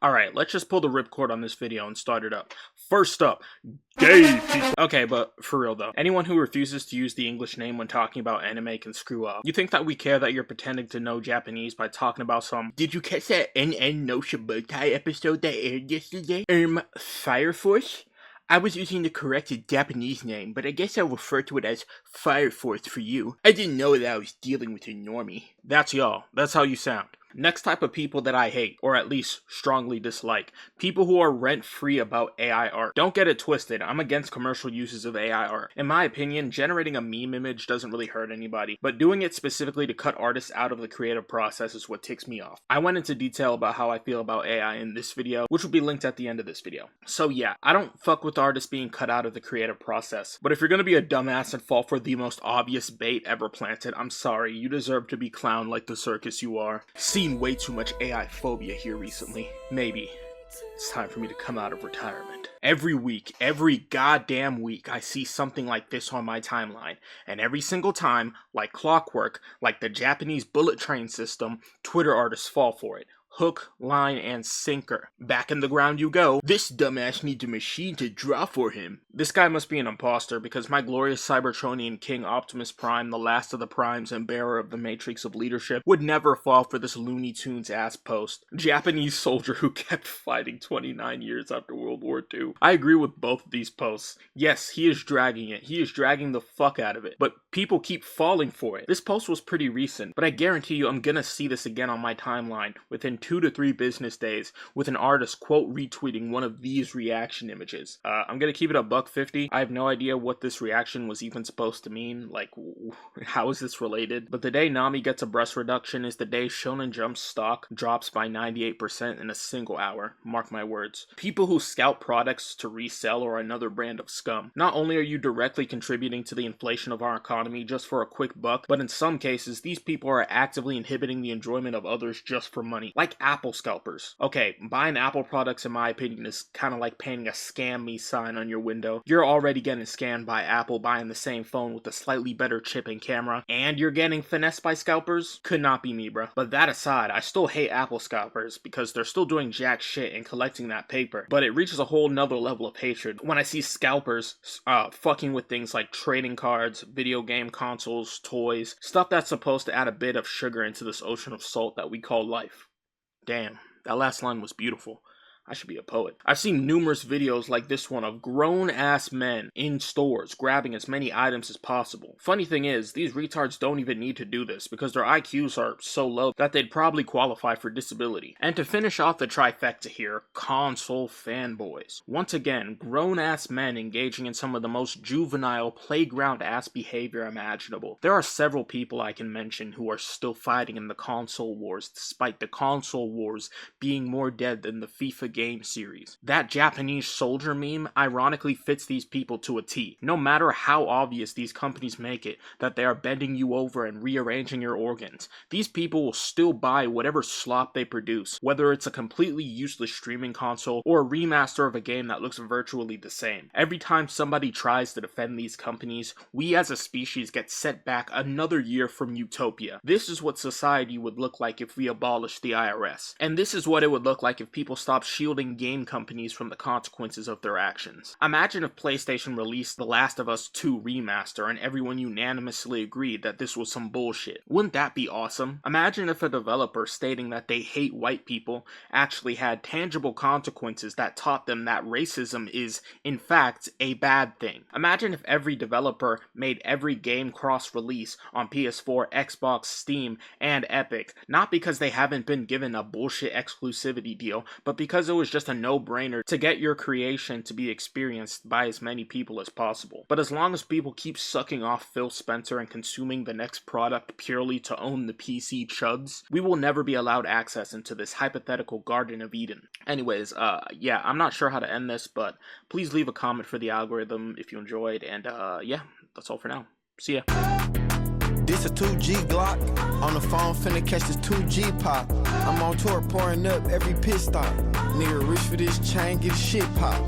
Alright, let's just pull the ripcord on this video and start it up. First up, gay people. Okay, but for real though, anyone who refuses to use the English name when talking about anime can screw up. You think that we care that you're pretending to know Japanese by talking about some "Did you catch that NN no Shibutai episode that aired yesterday? Fire Force? I was using the corrected Japanese name, but I guess I'll refer to it as Fire Force for you. I didn't know that I was dealing with a normie." That's y'all. That's how you sound. Next type of people that I hate, or at least strongly dislike, people who are rent-free about AI art. Don't get it twisted, I'm against commercial uses of AI art. In my opinion, generating a meme image doesn't really hurt anybody, but doing it specifically to cut artists out of the creative process is what ticks me off. I went into detail about how I feel about AI in this video, which will be linked at the end of this video. So yeah, I don't fuck with artists being cut out of the creative process, but if you're gonna be a dumbass and fall for the most obvious bait ever planted, I'm sorry, you deserve to be clowned like the circus you are. Seen way too much AI phobia here recently. Maybe it's time for me to come out of retirement. Every week, every goddamn week, I see something like this on my timeline, and every single time, like clockwork, like the Japanese bullet train system, Twitter artists fall for it. Hook, line, and sinker. Back in the ground you go. This dumbass needs a machine to draw for him. This guy must be an imposter, because my glorious Cybertronian king Optimus Prime, the last of the primes and bearer of the matrix of leadership, would never fall for this Looney Tunes ass post. Japanese soldier who kept fighting 29 years after World War II. I agree with both of these posts. Yes, he is dragging it. He is dragging the fuck out of it. But people keep falling for it. This post was pretty recent, but I guarantee you I'm gonna see this again on my timeline within 2 to 3 business days with an artist quote retweeting one of these reaction images. I'm gonna keep it $1.50. I have no idea what this reaction was even supposed to mean. Like, how is this related? But the day Nami gets a breast reduction is the day Shonen Jump's stock drops by 98% in a single hour. Mark my words. People who scalp products to resell are another brand of scum. Not only are you directly contributing to the inflation of our economy just for a quick buck, but in some cases, these people are actively inhibiting the enjoyment of others just for money. Like Apple scalpers. Okay, buying Apple products in my opinion is kind of like painting a scam me sign on your window. You're already getting scammed by Apple buying the same phone with a slightly better chip and camera, and you're getting finessed by scalpers? Could not be me, bro. But that aside, I still hate Apple scalpers because they're still doing jack shit and collecting that paper. But it reaches a whole nother level of hatred when I see scalpers fucking with things like trading cards, video game consoles, toys, stuff that's supposed to add a bit of sugar into this ocean of salt that we call life. Damn, that last line was beautiful. I should be a poet. I've seen numerous videos like this one of grown-ass men in stores grabbing as many items as possible. Funny thing is, these retards don't even need to do this because their IQs are so low that they'd probably qualify for disability. And to finish off the trifecta here, console fanboys. Once again, grown-ass men engaging in some of the most juvenile, playground-ass behavior imaginable. There are several people I can mention who are still fighting in the console wars despite the console wars being more dead than the FIFA game series. That Japanese soldier meme ironically fits these people to a T. No matter how obvious these companies make it that they are bending you over and rearranging your organs, these people will still buy whatever slop they produce, whether it's a completely useless streaming console or a remaster of a game that looks virtually the same. Every time somebody tries to defend these companies, we as a species get set back another year from utopia. This is what society would look like if we abolished the IRS. And this is what it would look like if people stopped shielding game companies from the consequences of their actions. Imagine if PlayStation released The Last of Us 2 remaster and everyone unanimously agreed that this was some bullshit. Wouldn't that be awesome? Imagine if a developer stating that they hate white people actually had tangible consequences that taught them that racism is, in fact, a bad thing. Imagine if every developer made every game cross-release on PS4, Xbox, Steam, and Epic, not because they haven't been given a bullshit exclusivity deal, but because it was just a no-brainer to get your creation to be experienced by as many people as possible. But as long as people keep sucking off Phil Spencer and consuming the next product purely to own the PC chuds, we will never be allowed access into this hypothetical Garden of Eden. Anyways, yeah, I'm not sure how to end this, but please leave a comment for the algorithm if you enjoyed, and yeah, that's all for now. See ya. This a 2G Glock, on the phone finna catch this 2G pop. I'm on tour pouring up every pit stop. Nigga reach for this chain, get shit pop.